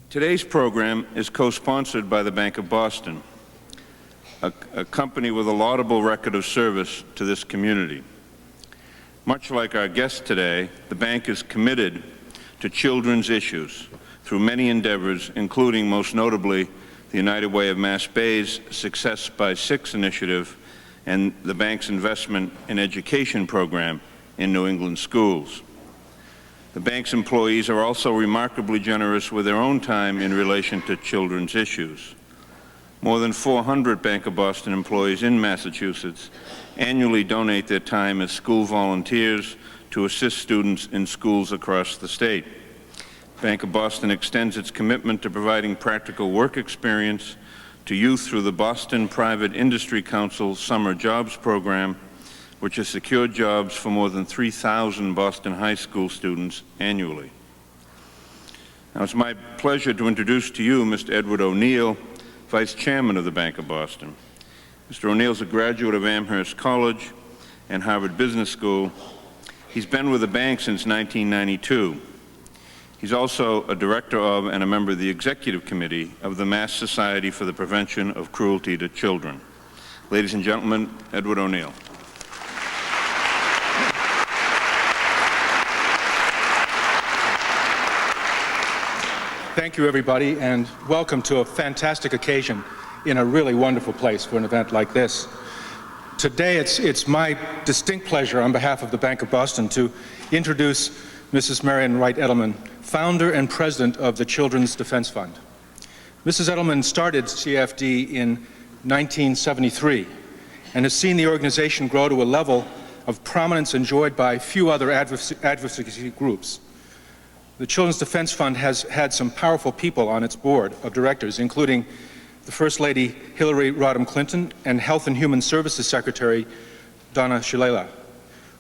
Today's program is co-sponsored by the Bank of Boston, a company with a laudable record of service to this community. Much like our guest today, the bank is committed to children's issues through many endeavors, including most notably the United Way of Mass Bay's Success by Six initiative and the bank's investment in education program in New England schools. The bank's employees are also remarkably generous with their own time in relation to children's issues. More than 400 Bank of Boston employees in Massachusetts annually donate their time as school volunteers to assist students in schools across the state. Bank of Boston extends its commitment to providing practical work experience to youth through the Boston Private Industry Council Summer Jobs Program, which has secured jobs for more than 3,000 Boston high school students annually. Now, it's my pleasure to introduce to you Mr. Edward O'Neill, Vice Chairman of the Bank of Boston. Mr. O'Neill is a graduate of Amherst College and Harvard Business School. He's been with the bank since 1992. He's also a director of and a member of the Executive Committee of the Mass Society for the Prevention of Cruelty to Children. Ladies and gentlemen, Edward O'Neill. Thank you, everybody, and welcome to a fantastic occasion in a really wonderful place for an event like this. Today, it's my distinct pleasure on behalf of the Bank of Boston to introduce Mrs. Marian Wright Edelman, founder and president of the Children's Defense Fund. Mrs. Edelman started CFD in 1973 and has seen the organization grow to a level of prominence enjoyed by few other advocacy groups. The Children's Defense Fund has had some powerful people on its board of directors, including the First Lady Hillary Rodham Clinton and Health and Human Services Secretary Donna Shalala.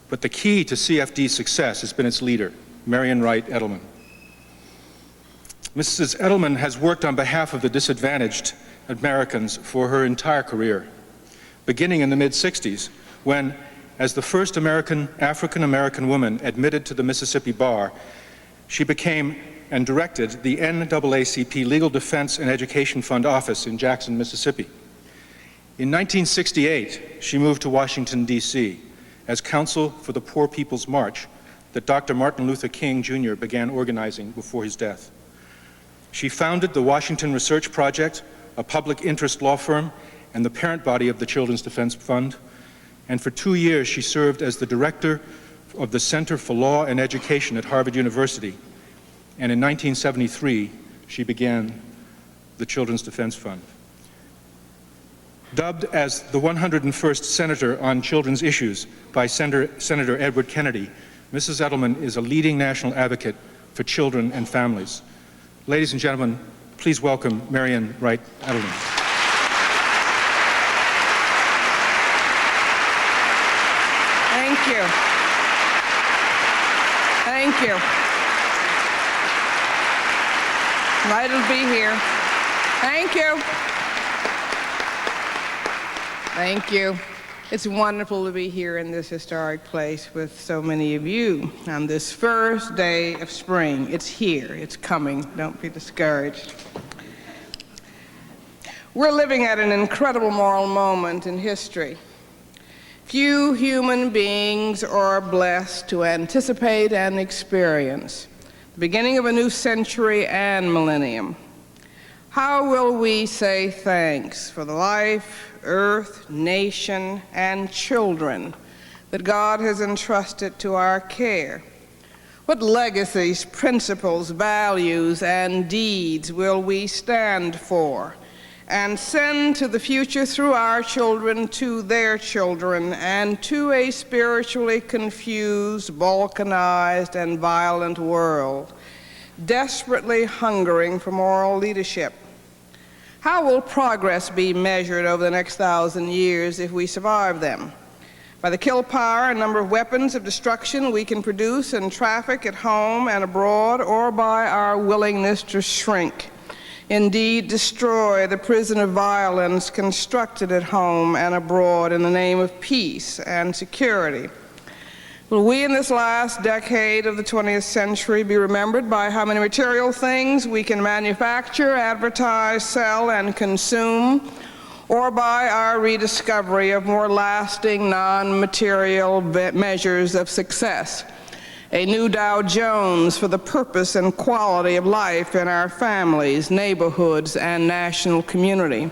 But the key to CFD's success has been its leader, Marian Wright Edelman. Mrs. Edelman has worked on behalf of the disadvantaged Americans for her entire career, beginning in the mid-60s, when, as the first African-American woman admitted to the Mississippi bar, she became and directed the NAACP Legal Defense and Education Fund office in Jackson, Mississippi. In 1968, she moved to Washington, D.C. as counsel for the Poor People's March that Dr. Martin Luther King, Jr. began organizing before his death. She founded the Washington Research Project, a public interest law firm, and the parent body of the Children's Defense Fund. And for 2 years, she served as the director of the Center for Law and Education at Harvard University. And in 1973, she began the Children's Defense Fund. Dubbed as the 101st Senator on Children's Issues by Senator Edward Kennedy, Mrs. Edelman is a leading national advocate for children and families. Ladies and gentlemen, please welcome Marian Wright Edelman. Thank you. Thank you. Glad to be here. Thank you. Thank you. It's wonderful to be here in this historic place with so many of you on this first day of spring. It's here. It's coming. Don't be discouraged. We're living at an incredible moral moment in history. Few human beings are blessed to anticipate and experience the beginning of a new century and millennium. How will we say thanks for the life, earth, nation, and children that God has entrusted to our care? What legacies, principles, values, and deeds will we stand for and send to the future through our children to their children and to a spiritually confused, balkanized, and violent world, desperately hungering for moral leadership? How will progress be measured over the next 1,000 years if we survive them? By the kill power and number of weapons of destruction we can produce and traffic at home and abroad, or by our willingness to shrink, indeed destroy the prison of violence constructed at home and abroad in the name of peace and security? Will we in this last decade of the 20th century be remembered by how many material things we can manufacture, advertise, sell, and consume, or by our rediscovery of more lasting non-material measures of success? A new Dow Jones for the purpose and quality of life in our families, neighborhoods, and national community.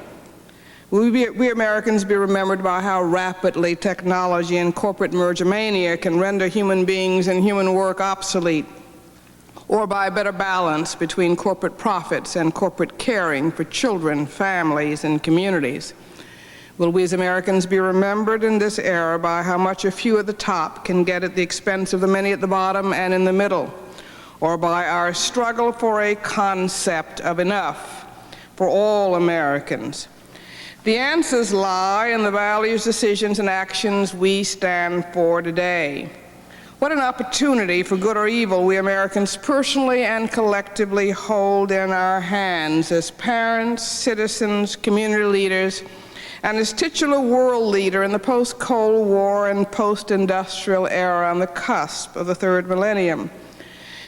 Will we Americans be remembered by how rapidly technology and corporate merger mania can render human beings and human work obsolete, or by better balance between corporate profits and corporate caring for children, families, and communities? Will we as Americans be remembered in this era by how much a few at the top can get at the expense of the many at the bottom and in the middle, or by our struggle for a concept of enough for all Americans? The answers lie in the values, decisions, and actions we stand for today. What an opportunity for good or evil we Americans personally and collectively hold in our hands as parents, citizens, community leaders, and as titular world leader in the post-Cold War and post-industrial era on the cusp of the third millennium.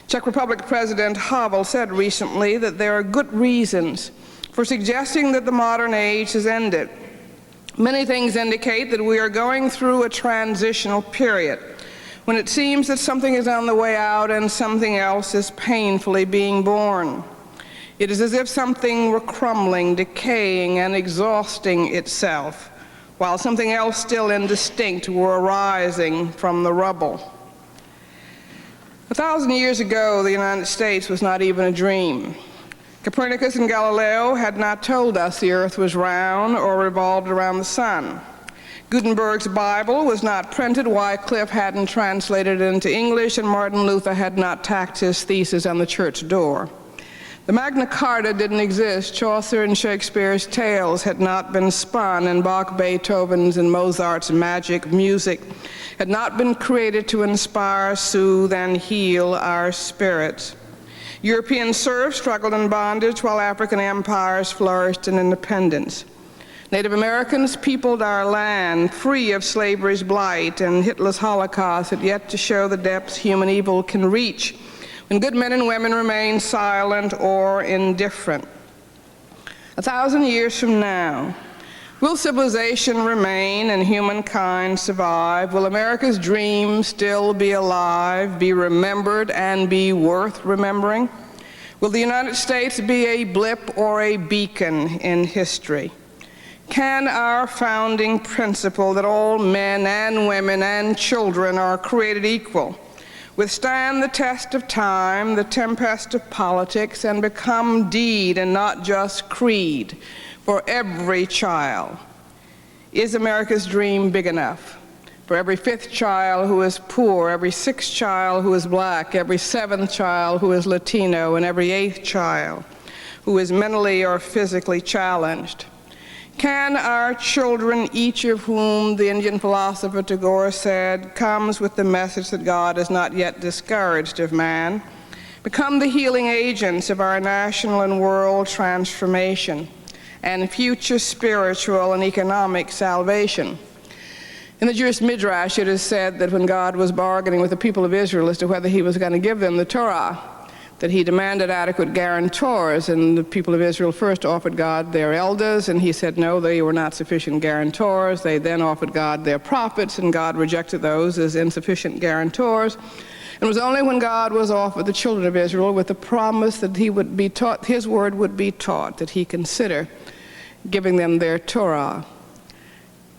Czech Republic President Havel said recently that there are good reasons for suggesting that the modern age has ended. Many things indicate that we are going through a transitional period when it seems that something is on the way out and something else is painfully being born. It is as if something were crumbling, decaying, and exhausting itself, while something else still indistinct were arising from the rubble. 1,000 years ago, the United States was not even a dream. Copernicus and Galileo had not told us the earth was round or revolved around the sun. Gutenberg's Bible was not printed, Wycliffe hadn't translated it into English, and Martin Luther had not tacked his thesis on the church door. The Magna Carta didn't exist, Chaucer and Shakespeare's tales had not been spun, and Bach, Beethoven's, and Mozart's magic music had not been created to inspire, soothe, and heal our spirits. European serfs struggled in bondage while African empires flourished in independence. Native Americans peopled our land free of slavery's blight, and Hitler's Holocaust had yet to show the depths human evil can reach when good men and women remain silent or indifferent. 1,000 years from now, will civilization remain and humankind survive? Will America's dream still be alive, be remembered, and be worth remembering? Will the United States be a blip or a beacon in history? Can our founding principle that all men and women and children are created equal withstand the test of time, the tempest of politics, and become deed and not just creed for every child? Is America's dream big enough? For every 5th child who is poor, every 6th child who is black, every 7th child who is Latino, and every 8th child who is mentally or physically challenged? Can our children, each of whom the Indian philosopher Tagore said comes with the message that God is not yet discouraged of man, become the healing agents of our national and world transformation and future spiritual and economic salvation? In the Jewish Midrash, it is said that when God was bargaining with the people of Israel as to whether he was going to give them the Torah, that he demanded adequate guarantors, and the people of Israel first offered God their elders, and he said no, they were not sufficient guarantors. They then offered God their prophets, and God rejected those as insufficient guarantors. And it was only when God was offered the children of Israel with the promise that he would be taught, his word would be taught, that he considered giving them their Torah.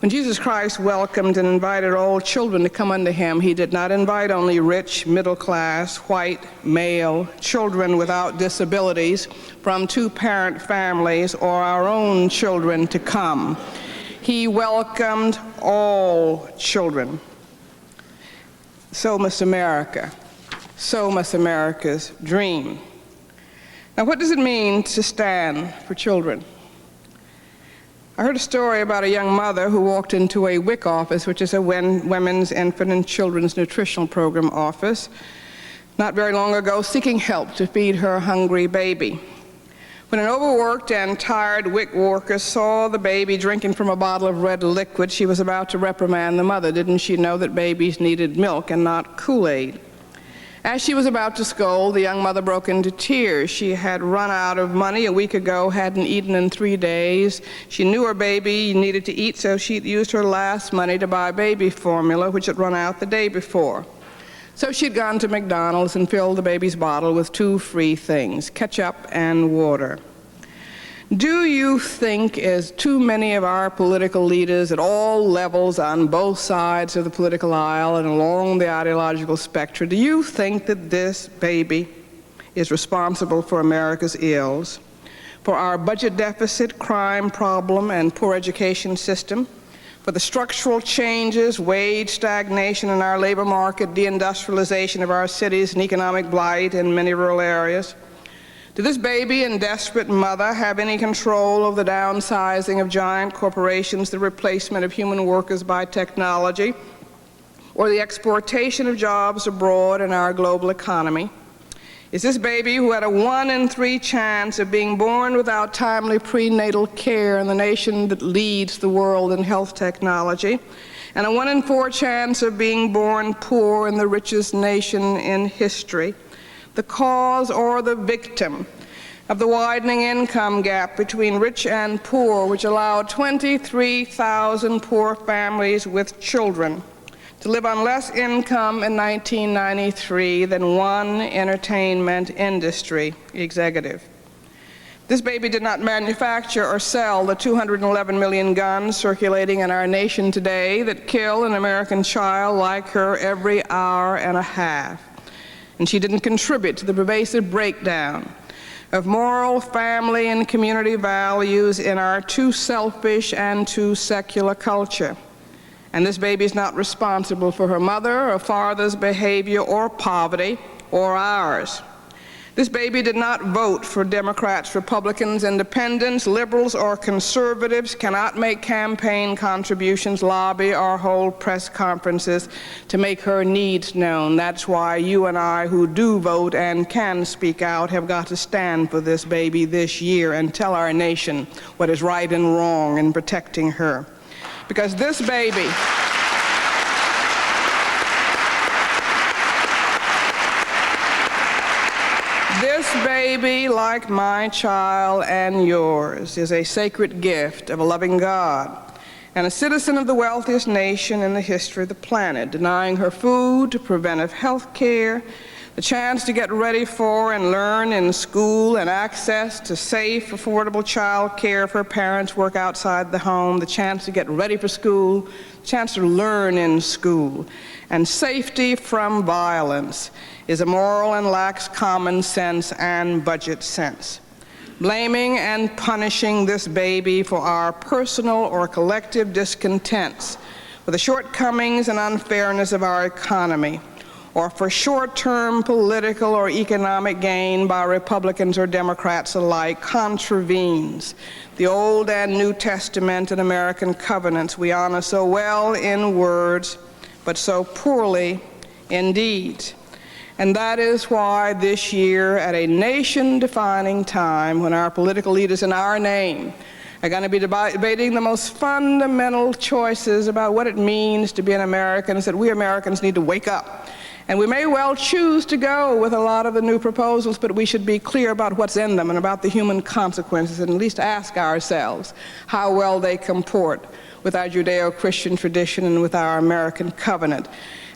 When Jesus Christ welcomed and invited all children to come unto him, he did not invite only rich, middle-class, white, male, children without disabilities from 2-parent families or our own children to come. He welcomed all children. So must America. So must America's dream. Now, what does it mean to stand for children? I heard a story about a young mother who walked into a WIC office, which is a Women's, Infant, and Children's Nutritional Program office, not very long ago, seeking help to feed her hungry baby. When an overworked and tired WIC worker saw the baby drinking from a bottle of red liquid, she was about to reprimand the mother. Didn't she know that babies needed milk and not Kool-Aid? As she was about to scold, the young mother broke into tears. She had run out of money a week ago, hadn't eaten in 3 days. She knew her baby needed to eat, so she used her last money to buy baby formula, which had run out the day before. So she'd gone to McDonald's and filled the baby's bottle with 2 free things, ketchup and water. Do you think, as too many of our political leaders at all levels on both sides of the political aisle and along the ideological spectrum, do you think that this baby is responsible for America's ills, for our budget deficit, crime problem, and poor education system, for the structural changes, wage stagnation in our labor market, deindustrialization of our cities, and economic blight in many rural areas? Did this baby and desperate mother have any control of the downsizing of giant corporations, the replacement of human workers by technology, or the exportation of jobs abroad in our global economy? Is this baby, who had a 1 in 3 chance of being born without timely prenatal care in the nation that leads the world in health technology, and a 1 in 4 chance of being born poor in the richest nation in history, the cause or the victim of the widening income gap between rich and poor, which allowed 23,000 poor families with children to live on less income in 1993 than one entertainment industry executive? This baby did not manufacture or sell the 211 million guns circulating in our nation today that kill an American child like her every hour and a half. And she didn't contribute to the pervasive breakdown of moral, family, and community values in our too selfish and too secular culture. And this baby is not responsible for her mother or father's behavior or poverty or ours. This baby did not vote for Democrats, Republicans, Independents, liberals, or conservatives, cannot make campaign contributions, lobby, or hold press conferences to make her needs known. That's why you and I, who do vote and can speak out, have got to stand for this baby this year and tell our nation what is right and wrong in protecting her. Because this baby, like my child and yours, is a sacred gift of a loving God and a citizen of the wealthiest nation in the history of the planet, denying her food, preventive health care, the chance to get ready for and learn in school, and access to safe, affordable child care if her parents work outside the home, the chance to get ready for school, the chance to learn in school, and safety from violence is immoral and lacks common sense and budget sense. Blaming and punishing this baby for our personal or collective discontents, for the shortcomings and unfairness of our economy, or for short-term political or economic gain by Republicans or Democrats alike, contravenes the Old and New Testament and American covenants we honor so well in words, but so poorly in deeds. And that is why this year, at a nation-defining time when our political leaders in our name are going to be debating the most fundamental choices about what it means to be an American, is that we Americans need to wake up. And we may well choose to go with a lot of the new proposals, but we should be clear about what's in them and about the human consequences, and at least ask ourselves how well they comport with our Judeo-Christian tradition and with our American covenant.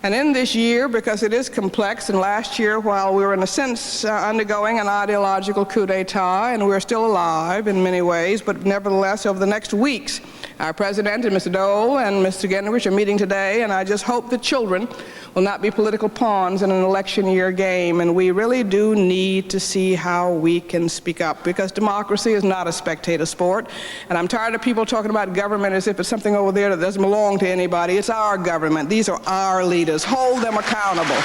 And in this year, because it is complex, and last year, while we were in a sense undergoing an ideological coup d'etat, and we're still alive in many ways, but nevertheless, over the next weeks, our President and Mr. Dole and Mr. Gingrich are meeting today, and I just hope the children will not be political pawns in an election year game, and we really do need to see how we can speak up, because democracy is not a spectator sport, and I'm tired of people talking about government as if it's something over there that doesn't belong to anybody. It's our government. These are our leaders. Hold them accountable.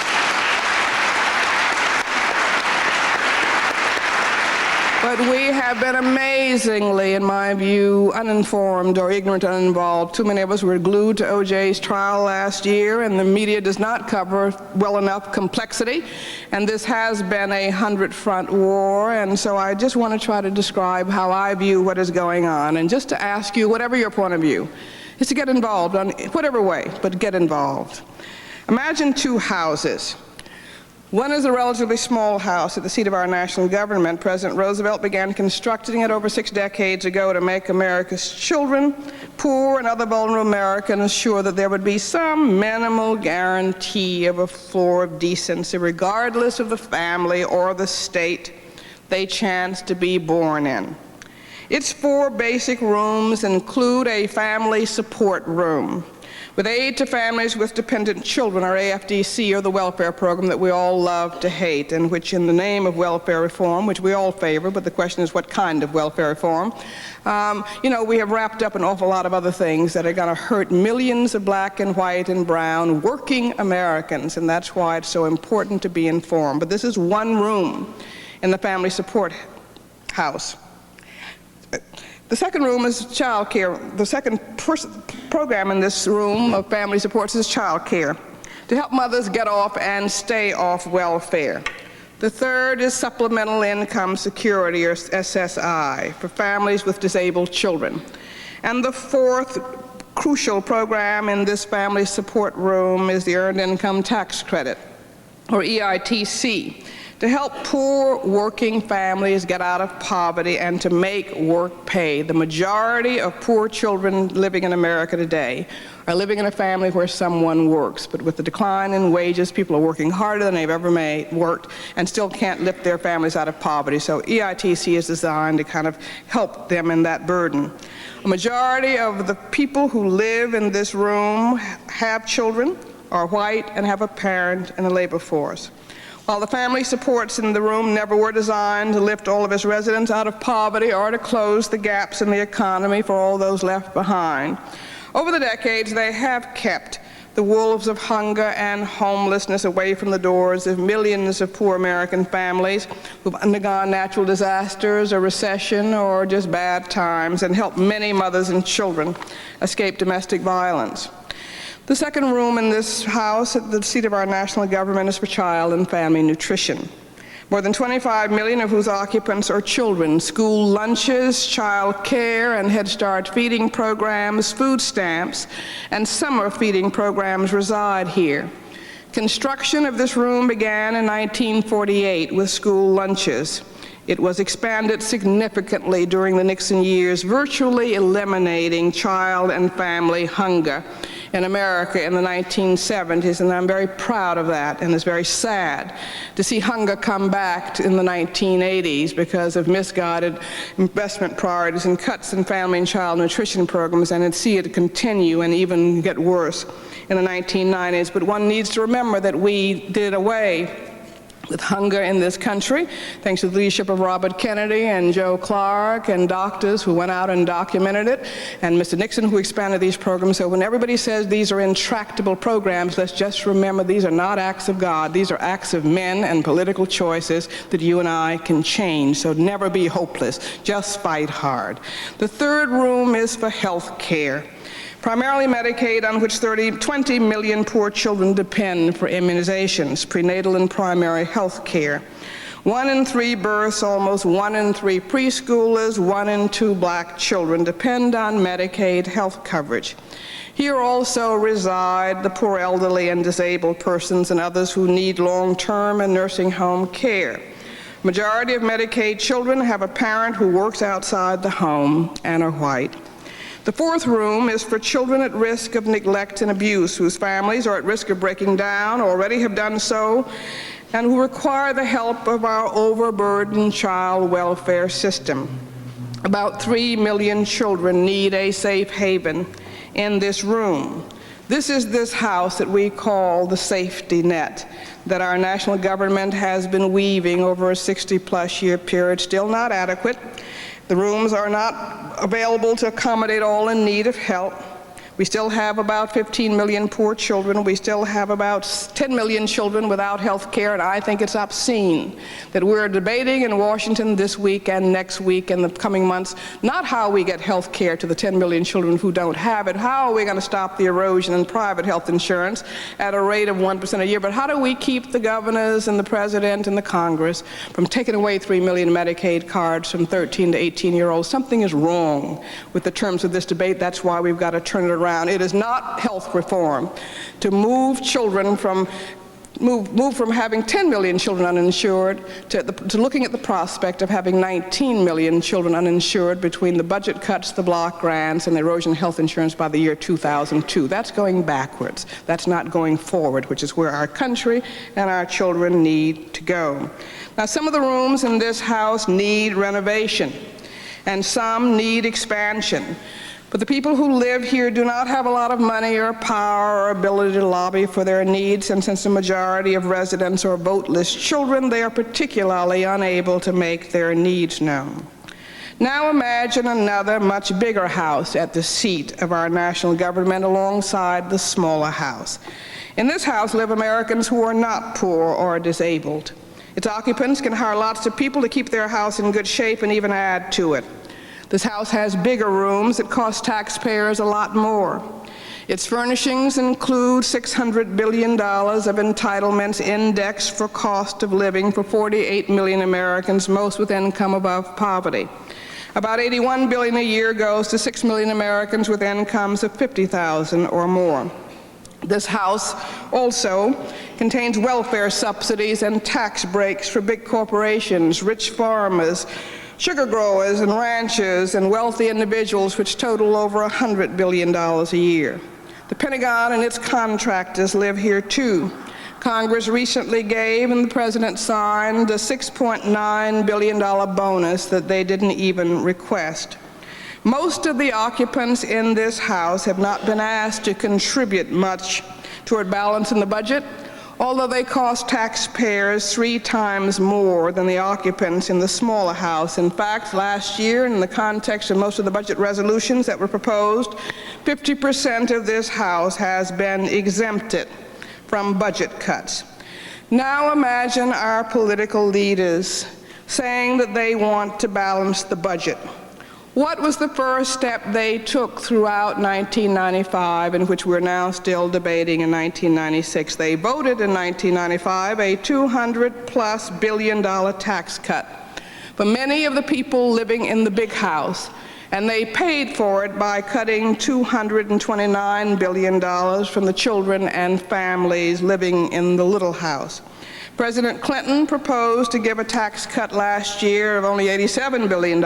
But we have been amazingly, in my view, uninformed or ignorant and uninvolved. Too many of us were glued to O.J.'s trial last year, and the media does not cover well enough complexity. And this has been a 100-front war, and so I just want to try to describe how I view what is going on, and just to ask you, whatever your point of view, is to get involved in whatever way, but get involved. Imagine two houses. One is a relatively small house at the seat of our national government. President Roosevelt began constructing it over 6 decades ago to make America's children, poor and other vulnerable Americans, sure that there would be some minimal guarantee of a floor of decency, regardless of the family or the state they chanced to be born in. Its 4 basic rooms include a family support room, with aid to families with dependent children, or AFDC, or the welfare program that we all love to hate, and which, in the name of welfare reform, which we all favor, but the question is what kind of welfare reform, we have wrapped up an awful lot of other things that are going to hurt millions of black and white and brown working Americans, and that's why it's so important to be informed. But this is one room in the family support house. The second room is child care. The second program in this room of family supports is child care, to help mothers get off and stay off welfare. The third is supplemental income security, or SSI, for families with disabled children. And the fourth crucial program in this family support room is the Earned Income Tax Credit, or EITC, to help poor working families get out of poverty and to make work pay. The majority of poor children living in America today are living in a family where someone works, but with the decline in wages, people are working harder than they've ever worked and still can't lift their families out of poverty. So EITC is designed to kind of help them in that burden. A majority of the people who live in this room have children, are white, and have a parent in the labor force. While the family supports in the room never were designed to lift all of its residents out of poverty or to close the gaps in the economy for all those left behind, over the decades they have kept the wolves of hunger and homelessness away from the doors of millions of poor American families who've undergone natural disasters or recession or just bad times, and helped many mothers and children escape domestic violence. The second room in this house at the seat of our national government is for child and family nutrition. More than 25 million of whose occupants are children. School lunches, child care, and Head Start feeding programs, food stamps, and summer feeding programs reside here. Construction of this room began in 1948 with school lunches. It was expanded significantly during the Nixon years, virtually eliminating child and family hunger in America in the 1970s, and I'm very proud of that, and it's very sad to see hunger come back in the 1980s because of misguided investment priorities and cuts in family and child nutrition programs, and to see it continue and even get worse in the 1990s. But one needs to remember that we did away with hunger in this country, thanks to the leadership of Robert Kennedy and Joe Clark and doctors who went out and documented it, and Mr. Nixon, who expanded these programs. So when everybody says these are intractable programs, let's just remember these are not acts of God. These are acts of men and political choices that you and I can change. So never be hopeless. Just fight hard. The third room is for health care. Primarily Medicaid, on which 20 million poor children depend for immunizations, prenatal and primary health care. 1 in 3 births, almost 1 in 3 preschoolers, 1 in 2 black children depend on Medicaid health coverage. Here also reside the poor elderly and disabled persons and others who need long-term and nursing home care. Majority of Medicaid children have a parent who works outside the home and are white. The fourth room is for children at risk of neglect and abuse, whose families are at risk of breaking down, or already have done so, and who require the help of our overburdened child welfare system. About 3 million children need a safe haven in this room. This is this house that we call the safety net that our national government has been weaving over a 60-plus year period, still not adequate. The rooms are not available to accommodate all in need of help, We still have about 15 million poor children. We still have about 10 million children without health care, and I think it's obscene that we're debating in Washington this week and next week and the coming months not how we get health care to the 10 million children who don't have it, how are we going to stop the erosion in private health insurance at a rate of 1% a year, but how do we keep the governors and the president and the Congress from taking away 3 million Medicaid cards from 13 to 18-year-olds? Something is wrong with the terms of this debate. That's why we've got to turn it around. It is not health reform to move children from move from having 10 million children uninsured to looking at the prospect of having 19 million children uninsured between the budget cuts, the block grants, and the erosion of health insurance by the year 2002. That's going backwards. That's not going forward, which is where our country and our children need to go. Now, some of the rooms in this House need renovation, and some need expansion. But the people who live here do not have a lot of money or power or ability to lobby for their needs, and since the majority of residents are voteless children, they are particularly unable to make their needs known. Now imagine another much bigger house at the seat of our national government alongside the smaller house. In this house live Americans who are not poor or disabled. Its occupants can hire lots of people to keep their house in good shape and even add to it. This house has bigger rooms that cost taxpayers a lot more. Its furnishings include $600 billion of entitlements indexed for cost of living for 48 million Americans, most with income above poverty. About $81 billion a year goes to 6 million Americans with incomes of $50,000 or more. This House also contains welfare subsidies and tax breaks for big corporations, rich farmers, sugar growers and ranchers, and wealthy individuals, which total over $100 billion a year. The Pentagon and its contractors live here too. Congress recently gave and the President signed a $6.9 billion bonus that they didn't even request. Most of the occupants in this House have not been asked to contribute much toward balance in the budget, although they cost taxpayers 3 times more than the occupants in the smaller House. In fact, last year, in the context of most of the budget resolutions that were proposed, 50% of this House has been exempted from budget cuts. Now imagine our political leaders saying that they want to balance the budget. What was the first step they took throughout 1995, in which we're now still debating in 1996? They voted in 1995 a $200+ billion tax cut for many of the people living in the big house, and they paid for it by cutting $229 billion from the children and families living in the little house. President Clinton proposed to give a tax cut last year of only $87 billion,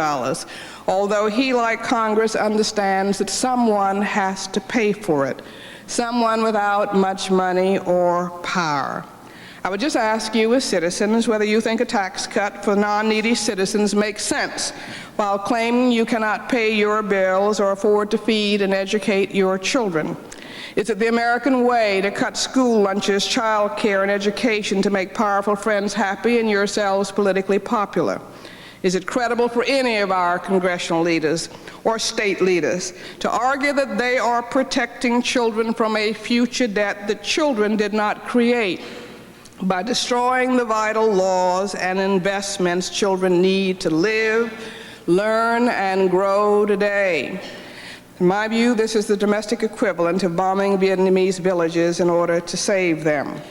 although he, like Congress, understands that someone has to pay for it, someone without much money or power. I would just ask you as citizens whether you think a tax cut for non-needy citizens makes sense, while claiming you cannot pay your bills or afford to feed and educate your children. Is it the American way to cut school lunches, child care, and education to make powerful friends happy and yourselves politically popular? Is it credible for any of our congressional leaders or state leaders to argue that they are protecting children from a future debt that children did not create by destroying the vital laws and investments children need to live, learn, and grow today? In my view, this is the domestic equivalent of bombing Vietnamese villages in order to save them.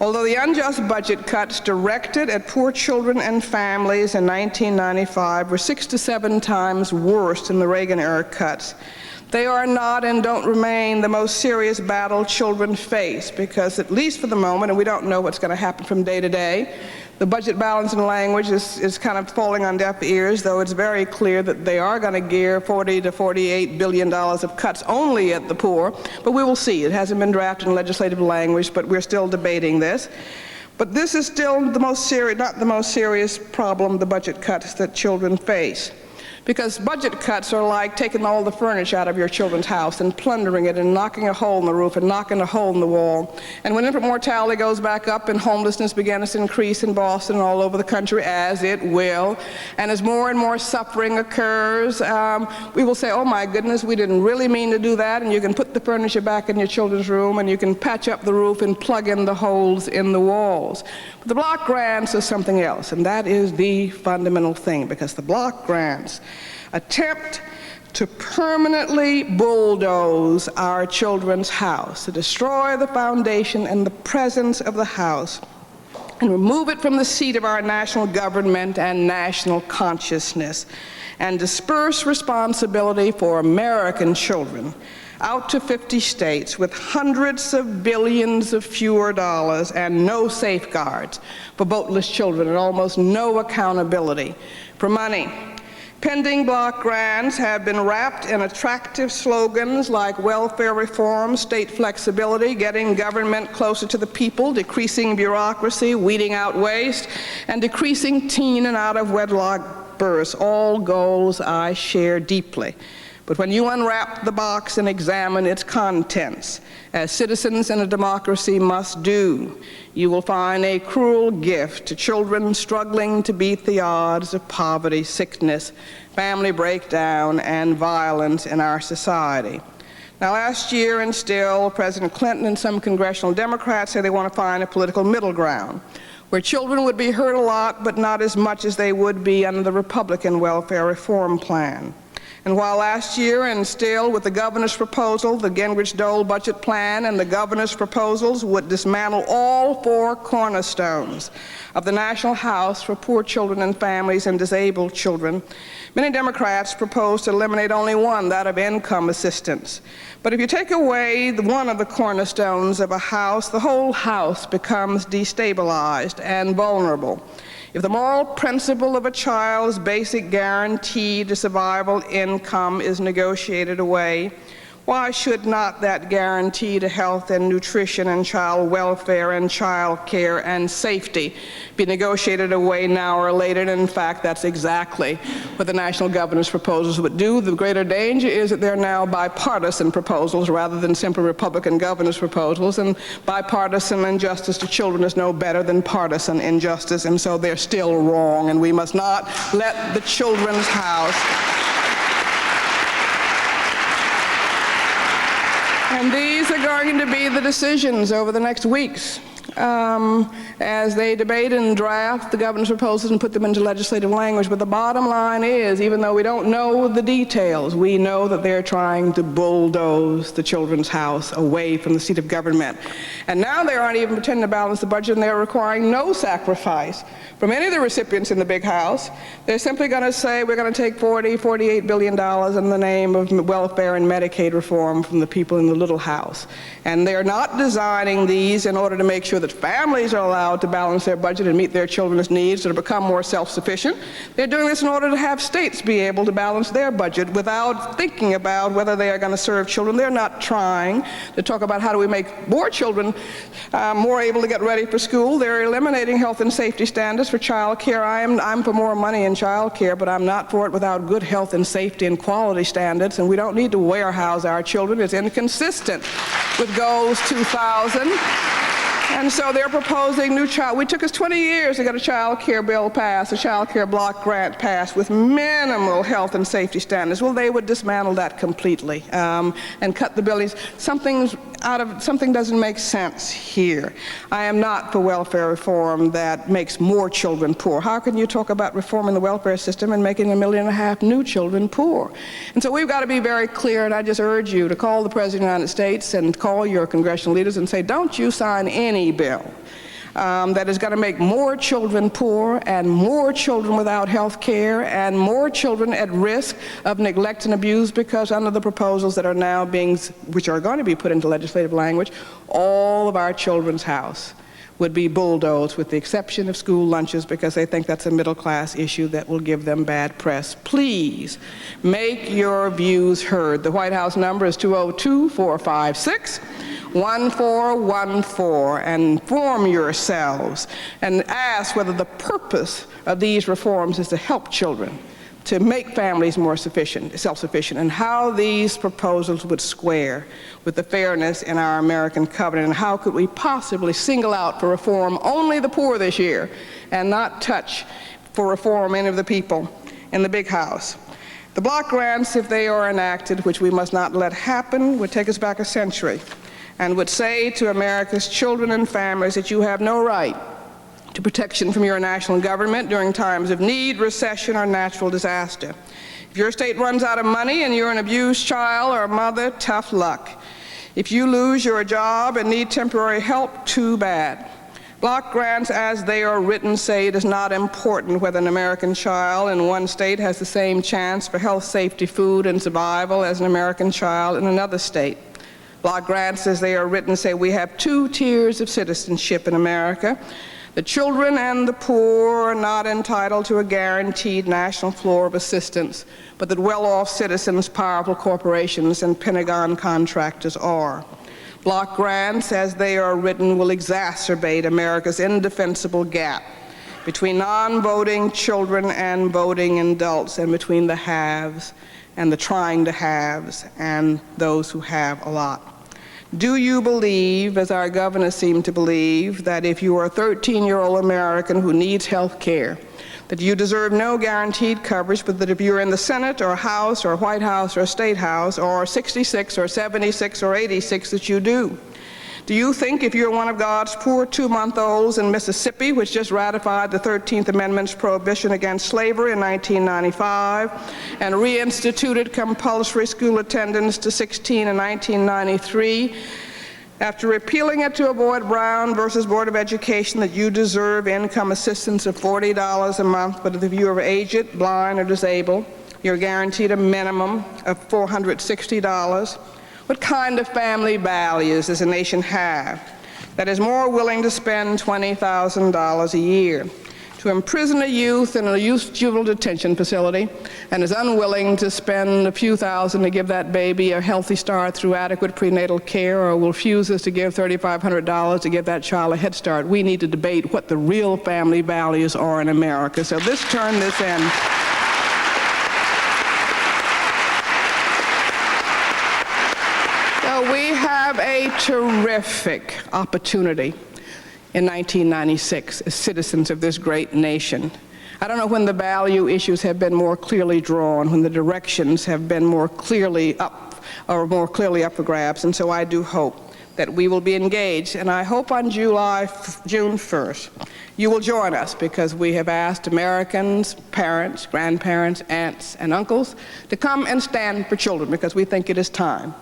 Although the unjust budget cuts directed at poor children and families in 1995 were 6 to 7 times worse than the Reagan-era cuts, they are not and don't remain the most serious battle children face, because at least for the moment, and we don't know what's going to happen from day to day, the budget balancing language is kind of falling on deaf ears, though it's very clear that they are going to gear $40 to $48 billion of cuts only at the poor. But we will see. It hasn't been drafted in legislative language, but we're still debating this. But this is still the most serious, not the most serious problem, the budget cuts that children face. Because budget cuts are like taking all the furniture out of your children's house and plundering it and knocking a hole in the roof and knocking a hole in the wall. And when infant mortality goes back up and homelessness begins to increase in Boston and all over the country, as it will, and as more and more suffering occurs, we will say, oh my goodness, we didn't really mean to do that, and you can put the furniture back in your children's room and you can patch up the roof and plug in the holes in the walls. But the block grants is something else, and that is the fundamental thing, because the block grants attempt to permanently bulldoze our children's house, to destroy the foundation and the presence of the house, and remove it from the seat of our national government and national consciousness, and disperse responsibility for American children out to 50 states with hundreds of billions of fewer dollars and no safeguards for voteless children and almost no accountability for money. Pending block grants have been wrapped in attractive slogans like welfare reform, state flexibility, getting government closer to the people, decreasing bureaucracy, weeding out waste, and decreasing teen and out-of-wedlock births, all goals I share deeply. But when you unwrap the box and examine its contents, as citizens in a democracy must do, you will find a cruel gift to children struggling to beat the odds of poverty, sickness, family breakdown, and violence in our society. Now, last year and still, President Clinton and some congressional Democrats say they want to find a political middle ground, where children would be hurt a lot, but not as much as they would be under the Republican welfare reform plan. And while last year and still with the governor's proposal, the Gingrich-Dole budget plan and the governor's proposals would dismantle all four cornerstones of the National House for Poor Children and Families and Disabled Children, many Democrats propose to eliminate only one, that of income assistance. But if you take away one of the cornerstones of a house, the whole house becomes destabilized and vulnerable. If the moral principle of a child's basic guarantee to survival income is negotiated away, why should not that guarantee to health and nutrition and child welfare and child care and safety be negotiated away now or later? And in fact, that's exactly what the national governor's proposals would do. The greater danger is that they're now bipartisan proposals rather than simply Republican governor's proposals, and bipartisan injustice to children is no better than partisan injustice, and so they're still wrong, and we must not let the children's house. And these are going to be the decisions over the next weeks as they debate and draft the governor's proposals and put them into legislative language. But the bottom line is, even though we don't know the details, we know that they're trying to bulldoze the children's house away from the seat of government. And now they aren't even pretending to balance the budget, and they're requiring no sacrifice from any of the recipients in the big house. They're simply going to say, we're going to take $48 billion in the name of welfare and Medicaid reform from the people in the little house. And they're not designing these in order to make sure that families are allowed to balance their budget and meet their children's needs or to become more self-sufficient. They're doing this in order to have states be able to balance their budget without thinking about whether they are going to serve children. They're not trying to talk about how do we make more children more able to get ready for school. They're eliminating health and safety standards for child care. I'm for more money in child care, but I'm not for it without good health and safety and quality standards, and we don't need to warehouse our children. It's inconsistent with Goals 2000. And so they're proposing new child. It took us 20 years to get a child care bill passed, a child care block grant passed with minimal health and safety standards. Well, they would dismantle that completely and cut the billions. Something doesn't make sense here. I am not for welfare reform that makes more children poor. How can you talk about reforming the welfare system and making 1.5 million new children poor? And so we've got to be very clear, and I just urge you to call the President of the United States and call your congressional leaders and say, don't you sign any bill that is going to make more children poor and more children without health care and more children at risk of neglect and abuse, because under the proposals that are now which are going to be put into legislative language, all of our children's house would be bulldozed with the exception of school lunches, because they think that's a middle-class issue that will give them bad press. Please make your views heard. The White House number is 202-456-1414, and inform yourselves and ask whether the purpose of these reforms is to help children to make families more self-sufficient, and how these proposals would square with the fairness in our American covenant, and how could we possibly single out for reform only the poor this year and not touch for reform any of the people in the big house. The block grants, if they are enacted, which we must not let happen, would take us back a century and would say to America's children and families that you have no right to protection from your national government during times of need, recession, or natural disaster. If your state runs out of money and you're an abused child or a mother, tough luck. If you lose your job and need temporary help, too bad. Block grants, as they are written, say it is not important whether an American child in one state has the same chance for health, safety, food, and survival as an American child in another state. Block grants, as they are written, say we have two tiers of citizenship in America. The children and the poor are not entitled to a guaranteed national floor of assistance, but that well-off citizens, powerful corporations, and Pentagon contractors are. Block grants, as they are written, will exacerbate America's indefensible gap between non-voting children and voting adults, and between the haves and the trying to haves and those who have a lot. Do you believe, as our governors seem to believe, that if you are a 13-year-old American who needs health care, that you deserve no guaranteed coverage, but that if you're in the Senate or House or White House or State House or 66 or 76 or 86 that you do? Do you think if you're one of God's poor 2-month-olds in Mississippi, which just ratified the 13th Amendment's prohibition against slavery in 1995 and reinstituted compulsory school attendance to 16 in 1993, after repealing it to avoid Brown versus Board of Education, that you deserve income assistance of $40 a month, but if you are aged, blind, or disabled, you're guaranteed a minimum of $460? What kind of family values does a nation have that is more willing to spend $20,000 a year to imprison a youth in a youth juvenile detention facility and is unwilling to spend a few thousand to give that baby a healthy start through adequate prenatal care, or refuses to give $3,500 to give that child a head start? We need to debate what the real family values are in America. So turn this in. We have a terrific opportunity in 1996 as citizens of this great nation. I don't know when the value issues have been more clearly drawn, when the directions have been more clearly up for grabs, and so I do hope that we will be engaged, and I hope on June 1st you will join us, because we have asked Americans, parents, grandparents, aunts, and uncles to come and stand for children, because we think it is time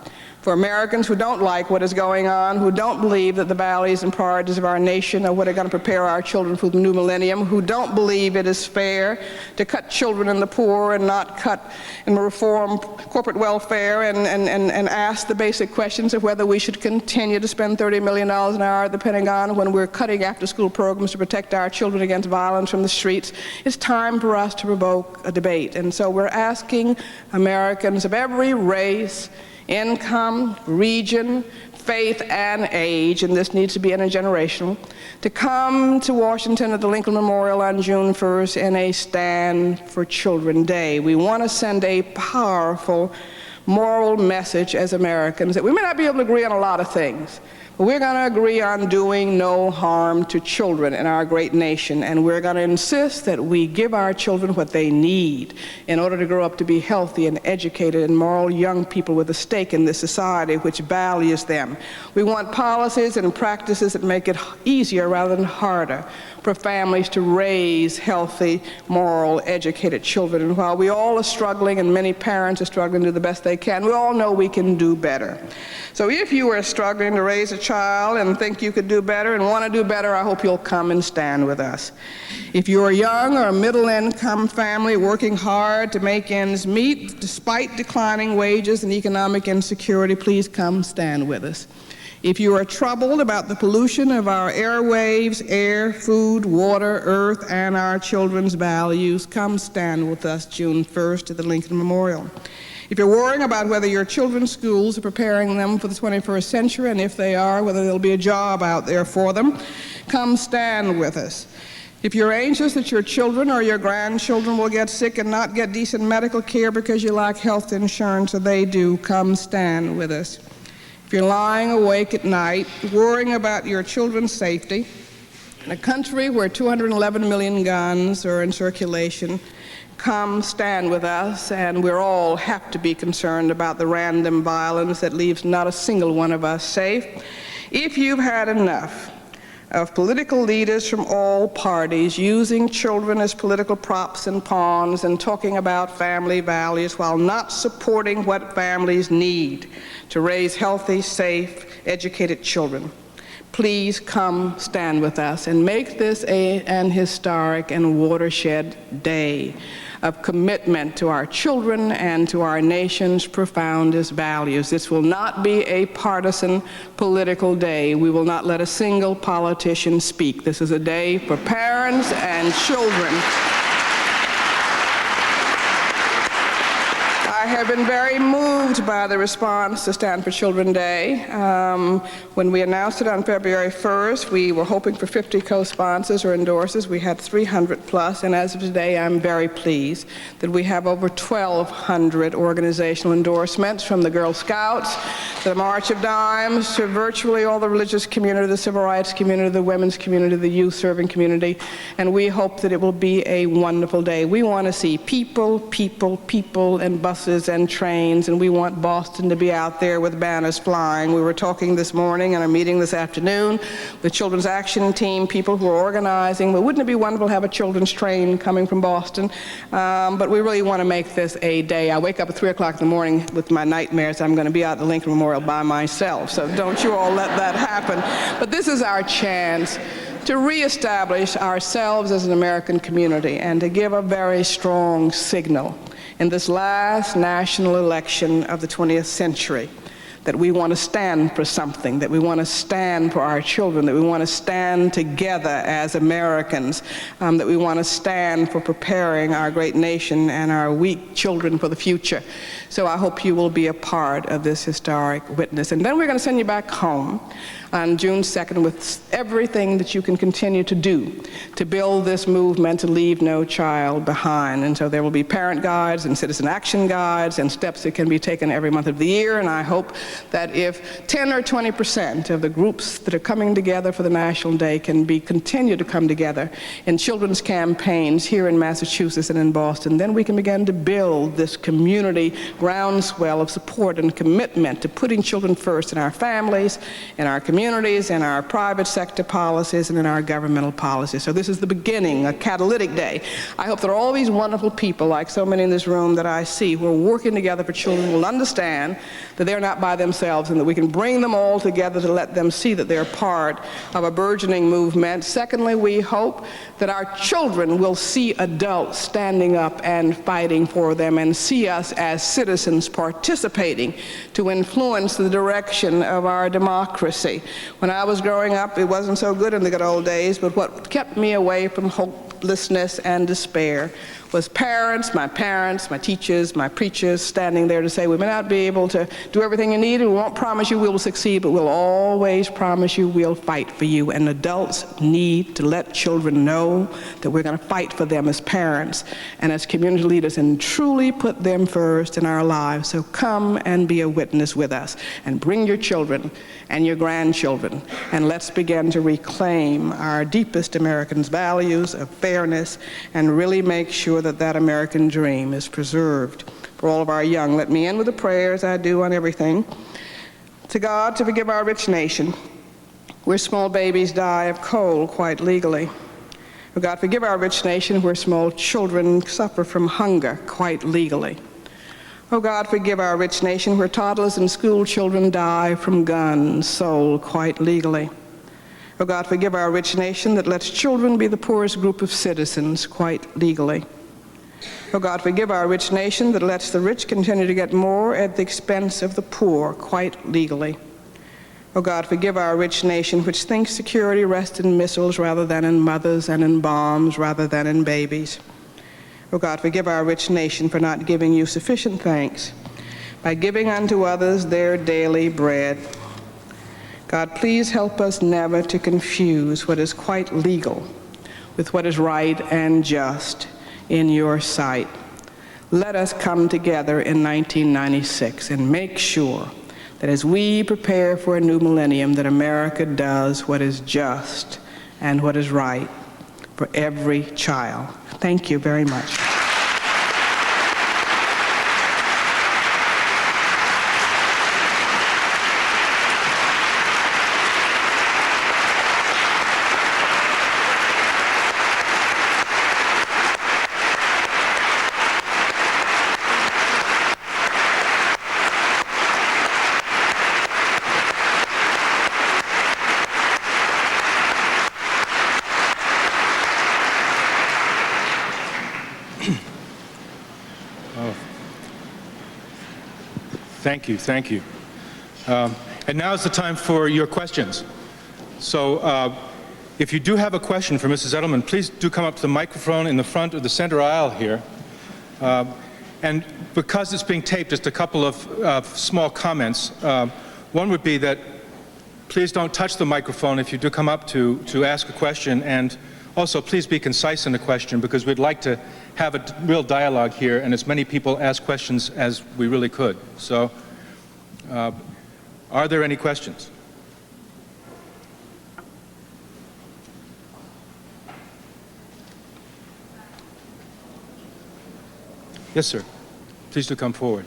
for Americans who don't like what is going on, who don't believe that the values and priorities of our nation are what are going to prepare our children for the new millennium, who don't believe it is fair to cut children and the poor and not cut and reform corporate welfare, and ask the basic questions of whether we should continue to spend $30 million an hour at the Pentagon when we're cutting after-school programs to protect our children against violence from the streets. It's time for us to provoke a debate. And so we're asking Americans of every race, income, region, faith, and age, and this needs to be intergenerational, to come to Washington at the Lincoln Memorial on June 1st in a Stand for Children Day. We want to send a powerful moral message as Americans that we may not be able to agree on a lot of things, but we're going to agree on doing no harm to children in our great nation, and we're going to insist that we give our children what they need in order to grow up to be healthy and educated and moral young people with a stake in this society which values them. We want policies and practices that make it easier rather than harder for families to raise healthy, moral, educated children. And while we all are struggling, and many parents are struggling to do the best they can, we all know we can do better. So if you are struggling to raise a child and think you could do better and want to do better, I hope you'll come and stand with us. If you're a young or middle-income family working hard to make ends meet despite declining wages and economic insecurity, please come stand with us. If you are troubled about the pollution of our airwaves, air, food, water, earth, and our children's values, come stand with us June 1st at the Lincoln Memorial. If you're worrying about whether your children's schools are preparing them for the 21st century, and if they are, whether there'll be a job out there for them, come stand with us. If you're anxious that your children or your grandchildren will get sick and not get decent medical care because you lack health insurance, or they do, come stand with us. If you're lying awake at night worrying about your children's safety, in a country where 211 million guns are in circulation, come stand with us, and we all have to be concerned about the random violence that leaves not a single one of us safe. If you've had enough of political leaders from all parties using children as political props and pawns and talking about family values while not supporting what families need to raise healthy, safe, educated children, please come stand with us and make this an historic and watershed day of commitment to our children and to our nation's profoundest values. This will not be a partisan political day. We will not let a single politician speak. This is a day for parents and children. I have been very moved by the response to Stand for Children Day. When we announced it on February 1st, we were hoping for 50 co-sponsors or endorsers. We had 300 plus, and as of today, I'm very pleased that we have over 1,200 organizational endorsements, from the Girl Scouts to the March of Dimes to virtually all the religious community, the civil rights community, the women's community, the youth serving community, and we hope that it will be a wonderful day. We want to see people, people, people, and buses and trains, and we want Boston to be out there with banners flying. We were talking this morning and a meeting this afternoon with Children's Action Team, people who are organizing. Well, wouldn't it be wonderful to have a children's train coming from Boston? But we really want to make this a day. I wake up at 3 o'clock in the morning with my nightmares. I'm going to be out at the Lincoln Memorial by myself, so don't you all let that happen. But this is our chance to reestablish ourselves as an American community and to give a very strong signal in this last national election of the 20th century that we want to stand for something, that we want to stand for our children, that we want to stand together as Americans, that we want to stand for preparing our great nation and our weak children for the future. So I hope you will be a part of this historic witness. And then we're going to send you back home on June 2nd with everything that you can continue to do to build this movement to leave no child behind. And so there will be parent guides and citizen action guides and steps that can be taken every month of the year. And I hope that if 10 or 20% of the groups that are coming together for the National Day can continue to come together in children's campaigns here in Massachusetts and in Boston, then we can begin to build this community groundswell of support and commitment to putting children first in our families, in our communities, in our private sector policies, and in our governmental policies. So this is the beginning, a catalytic day. I hope that all these wonderful people, like so many in this room that I see, who are working together for children, will understand that they're not by themselves and that we can bring them all together to let them see that they're part of a burgeoning movement. Secondly, we hope that our children will see adults standing up and fighting for them and see us as citizens participating to influence the direction of our democracy. When I was growing up, it wasn't so good in the good old days, but what kept me away from hopelessness and despair was parents, my teachers, my preachers standing there to say, we may not be able to do everything you need, and we won't promise you we will succeed, but we'll always promise you we'll fight for you. And adults need to let children know that we're going to fight for them as parents and as community leaders and truly put them first in our lives. So come and be a witness with us and bring your children and your grandchildren, and let's begin to reclaim our deepest American values of fairness and really make sure that that American dream is preserved for all of our young. Let me end with the prayers I do on everything. To God to forgive our rich nation, where small babies die of cold quite legally. Oh God, forgive our rich nation, where small children suffer from hunger quite legally. Oh God, forgive our rich nation, where toddlers and school children die from guns sold quite legally. Oh God, forgive our rich nation that lets children be the poorest group of citizens quite legally. Oh God, forgive our rich nation that lets the rich continue to get more at the expense of the poor quite legally. Oh God, forgive our rich nation which thinks security rests in missiles rather than in mothers and in bombs rather than in babies. Oh God, forgive our rich nation for not giving you sufficient thanks by giving unto others their daily bread. God, please help us never to confuse what is quite legal with what is right and just in your sight. Let us come together in 1996 and make sure that as we prepare for a new millennium, that America does what is just and what is right for every child. Thank you very much. Thank you, thank you. And now is the time for your questions. So if you do have a question for Mrs. Edelman, please do come up to the microphone in the front or the center aisle here. And because it's being taped, just a couple of small comments. One would be that please don't touch the microphone if you do come up to ask a question, and also please be concise in the question, because we'd like to have a real dialogue here and as many people ask questions as we really could. So, are there any questions? Yes, sir. Please do come forward.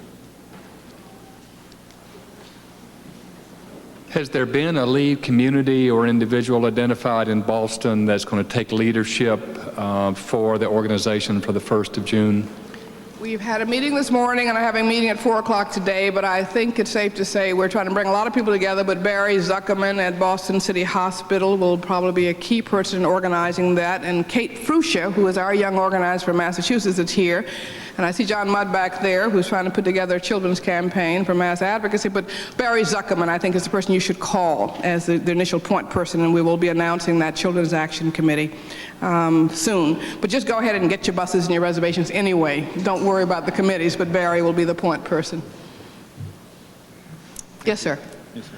Has there been a lead community or individual identified in Boston that's going to take leadership for the organization for the 1st of June? We've had a meeting this morning, and I have a meeting at 4 o'clock today, but I think it's safe to say we're trying to bring a lot of people together, but Barry Zuckerman at Boston City Hospital will probably be a key person in organizing that, and Kate Fruscia, who is our young organizer from Massachusetts, is here. And I see John Mudd back there, who's trying to put together a children's campaign for mass advocacy. But Barry Zuckerman, I think, is the person you should call as the initial point person, and we will be announcing that Children's Action Committee soon. But just go ahead and get your buses and your reservations anyway. Don't worry about the committees, but Barry will be the point person. Yes, sir. Yes, sir.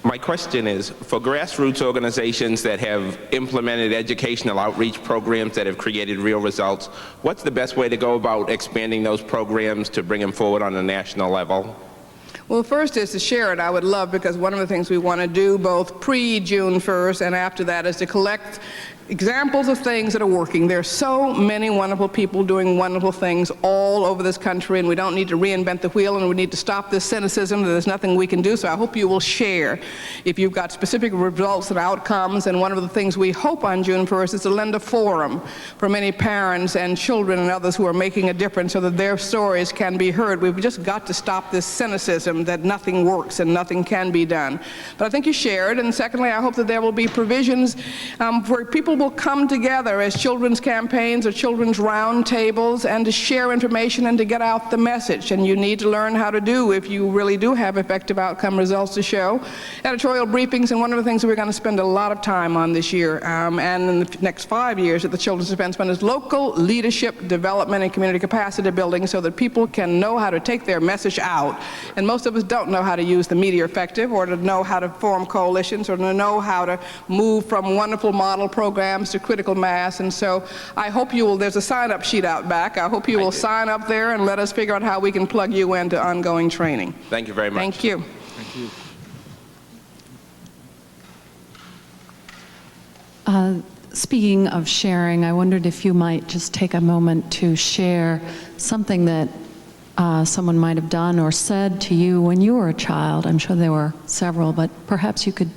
My question is, for grassroots organizations that have implemented educational outreach programs that have created real results, what's the best way to go about expanding those programs to bring them forward on a national level? Well, first is to share it. I would love, because one of the things we want to do both pre-June 1st and after that is to collect examples of things that are working. There are so many wonderful people doing wonderful things all over this country, and we don't need to reinvent the wheel, and we need to stop this cynicism that there's nothing we can do. So I hope you will share if you've got specific results and outcomes. And one of the things we hope on June 1st is to lend a forum for many parents and children and others who are making a difference so that their stories can be heard. We've just got to stop this cynicism that nothing works and nothing can be done. But I think you share it. And secondly, I hope that there will be provisions where people will come together as children's campaigns or children's round tables and to share information and to get out the message. And you need to learn how to do, if you really do have effective outcome results to show, editorial briefings. And one of the things that we're going to spend a lot of time on this year and in the next 5 years at the Children's Defense Fund is local leadership development and community capacity building, so that people can know how to take their message out. And most of us don't know how to use the media effective, or to know how to form coalitions, or to know how to move from wonderful model programs to critical mass. And so I hope you will, there's a sign-up sheet out back. I hope you will sign up there and let us figure out how we can plug you into ongoing training. Thank you very much. Thank you. Thank you. Speaking of sharing, I wondered if you might just take a moment to share something that someone might have done or said to you when you were a child. I'm sure there were several, but perhaps you could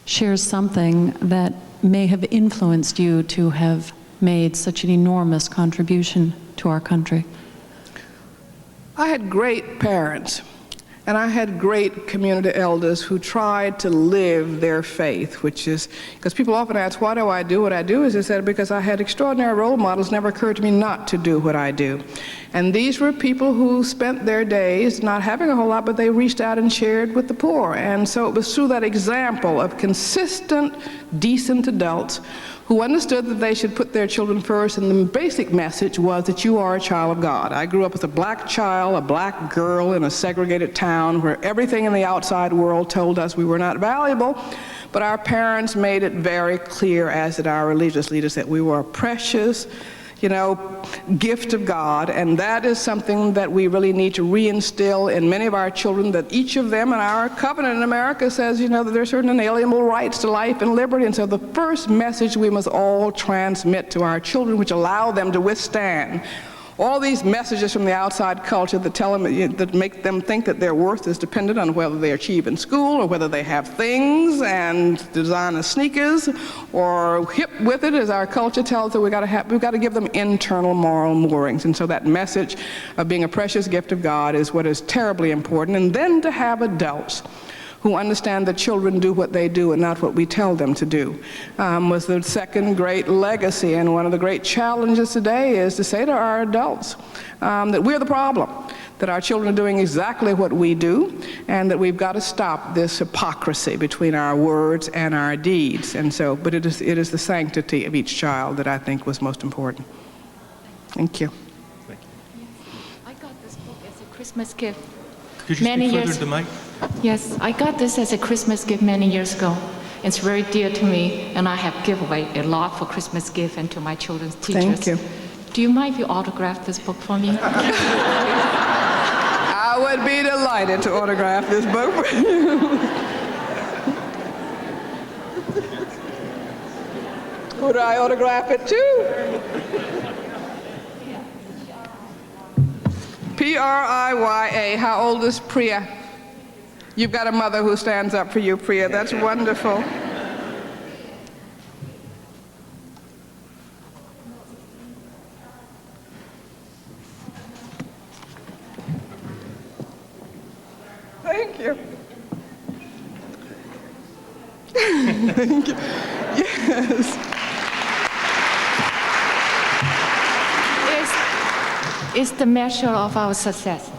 share something that may have influenced you to have made such an enormous contribution to our country. I had great parents, and I had great community elders who tried to live their faith, which is, because people often ask, why do I do what I do? As I said, because I had extraordinary role models. Never occurred to me not to do what I do. And these were people who spent their days not having a whole lot, but they reached out and shared with the poor. And so it was through that example of consistent, decent adults who understood that they should put their children first, and the basic message was that you are a child of God. I grew up as a black child, a black girl in a segregated town where everything in the outside world told us we were not valuable, but our parents made it very clear, as did our religious leaders, that we were a precious, gift of God, and that is something that we really need to reinstill in many of our children, that each of them, and our covenant in America says, that there are certain inalienable rights to life and liberty, and so the first message we must all transmit to our children, which allow them to withstand all these messages from the outside culture that tell them, that make them think that their worth is dependent on whether they achieve in school or whether they have things and designer sneakers or hip with it, as our culture tells us. We've got to give them internal moral moorings. And so that message of being a precious gift of God is what is terribly important. And then to have adults who understand that children do what they do and not what we tell them to do, was the second great legacy. And one of the great challenges today is to say to our adults that we're the problem, that our children are doing exactly what we do, and that we've got to stop this hypocrisy between our words and our deeds. And so, but it is the sanctity of each child that I think was most important. Thank you. I got this book as a Christmas gift. Could you speak further to the mic? Yes, I got this as a Christmas gift many years ago. It's very dear to me, and I have given away a lot for Christmas gift and to my children's teachers. Thank you. Do you mind if you autograph this book for me? I would be delighted to autograph this book for you. Who do I autograph it to? P-R-I-Y-A. How old is Priya? You've got a mother who stands up for you, Priya. That's wonderful. Thank you. Thank you. Yes. It's the measure of our success.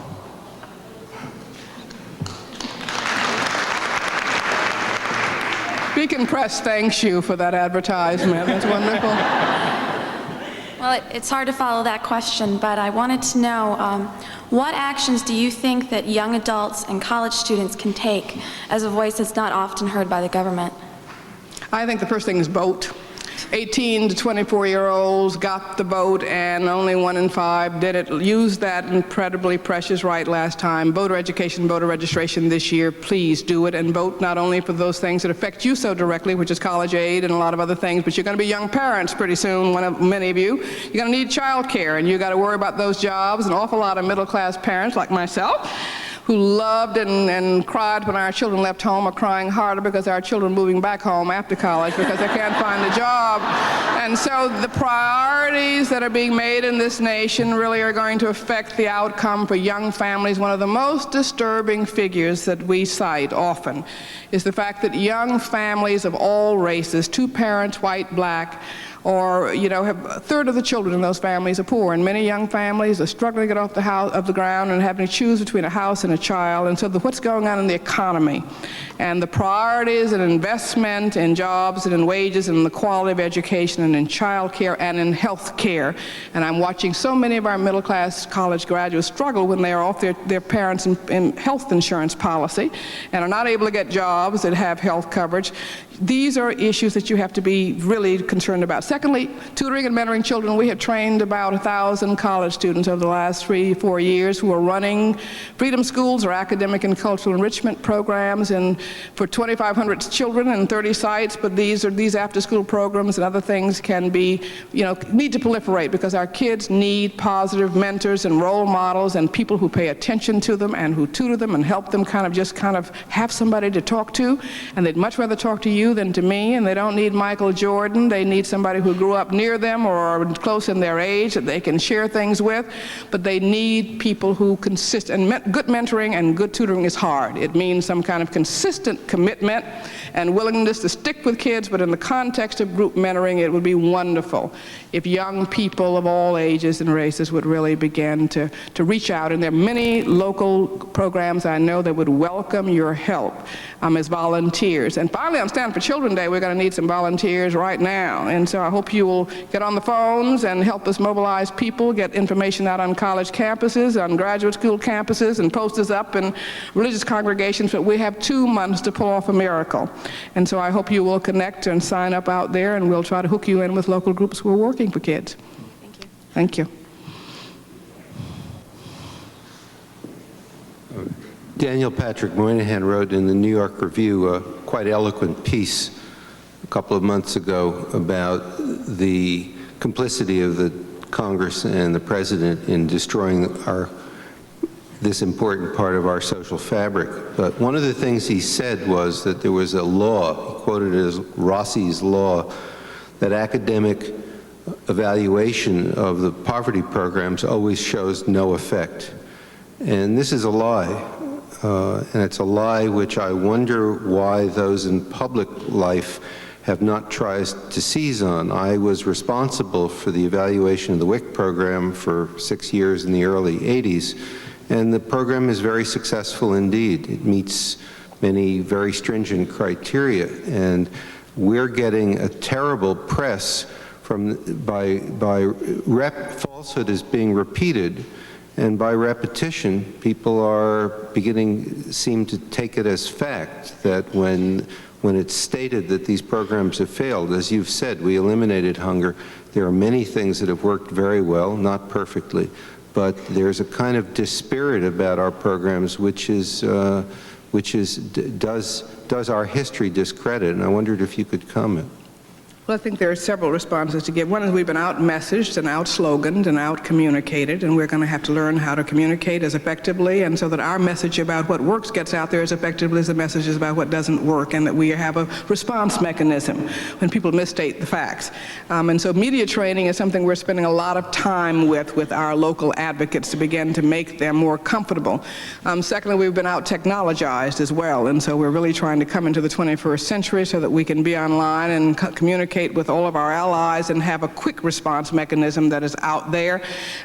Beacon Press thanks you for that advertisement. That's wonderful. Well, it's hard to follow that question, but I wanted to know, what actions do you think that young adults and college students can take as a voice that's not often heard by the government? I think the first thing is vote. 18 to 24-year-olds got the vote, and only 1 in 5 did it. Used that incredibly precious right last time. Voter education, voter registration this year. Please do it, and vote not only for those things that affect you so directly, which is college aid and a lot of other things, but you're going to be young parents pretty soon, many of you. You're going to need child care, and you've got to worry about those jobs. An awful lot of middle-class parents like myself who loved and cried when our children left home are crying harder because our children are moving back home after college because they can't find a job. And so the priorities that are being made in this nation really are going to affect the outcome for young families. One of the most disturbing figures that we cite often is the fact that young families of all races, 2 parents, white, black, or have a third of the children in those families are poor, and many young families are struggling to get off the ground and having to choose between a house and a child. And so what's going on in the economy and the priorities and investment in jobs and in wages and in the quality of education and in child care and in health care. And I'm watching so many of our middle-class college graduates struggle when they are off their parents' health insurance policy and are not able to get jobs that have health coverage. These are issues that you have to be really concerned about. Secondly, tutoring and mentoring children. We have trained about 1,000 college students over the last 3-4 years who are running freedom schools or academic and cultural enrichment programs for 2,500 children and 30 sites. But these after-school programs and other things can be, need to proliferate because our kids need positive mentors and role models and people who pay attention to them and who tutor them and help them kind of have somebody to talk to. And they'd much rather talk to you than to me, and they don't need Michael Jordan. They need somebody who grew up near them or close in their age that they can share things with, but they need people who consist, and good mentoring and good tutoring is hard. It means some kind of consistent commitment and willingness to stick with kids, but in the context of group mentoring, it would be wonderful if young people of all ages and races would really begin to reach out. And there are many local programs I know that would welcome your help as volunteers. And finally, I'm standing for Children's Day, we're going to need some volunteers right now. And so I hope you will get on the phones and help us mobilize people, get information out on college campuses, on graduate school campuses, and posters up in religious congregations. But we have 2 months to pull off a miracle. And so I hope you will connect and sign up out there, and we'll try to hook you in with local groups who are working for kids. Thank you. Thank you. Daniel Patrick Moynihan wrote in the New York Review a quite eloquent piece a couple of months ago about the complicity of the Congress and the President in destroying this important part of our social fabric. But one of the things he said was that there was a law, he quoted it as Rossi's law, that academic evaluation of the poverty programs always shows no effect. And this is a lie. And it's a lie which I wonder why those in public life have not tried to seize on. I was responsible for the evaluation of the WIC program for 6 years in the early 80s, and the program is very successful indeed. It meets many very stringent criteria, and we're getting a terrible press by falsehood is being repeated. And by repetition, people seem to take it as fact that when it's stated that these programs have failed, as you've said, we eliminated hunger. There are many things that have worked very well, not perfectly, but there's a kind of dispirit about our programs does our history discredit, and I wondered if you could comment. Well, I think there are several responses to give. One is we've been out-messaged and out-sloganed and out-communicated, and we're going to have to learn how to communicate as effectively, and so that our message about what works gets out there as effectively as the messages about what doesn't work, and that we have a response mechanism when people misstate the facts. And so media training is something we're spending a lot of time with our local advocates to begin to make them more comfortable. Secondly, we've been out-technologized as well, and so we're really trying to come into the 21st century so that we can be online and communicate with all of our allies and have a quick response mechanism that is out there.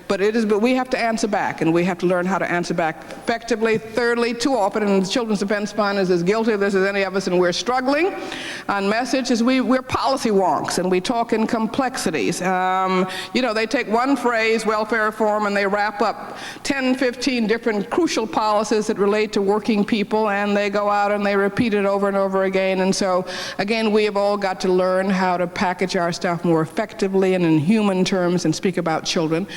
But we have to answer back, and we have to learn how to answer back effectively. Thirdly, too often, and the Children's Defense Fund is as guilty of this as any of us, and we're struggling on message, is we're policy wonks, and we talk in complexities. They take one phrase, welfare reform, and they wrap up 10, 15 different crucial policies that relate to working people, and they go out and they repeat it over and over again. And so, again, we have all got to learn how to package our stuff more effectively and in human terms and speak about children.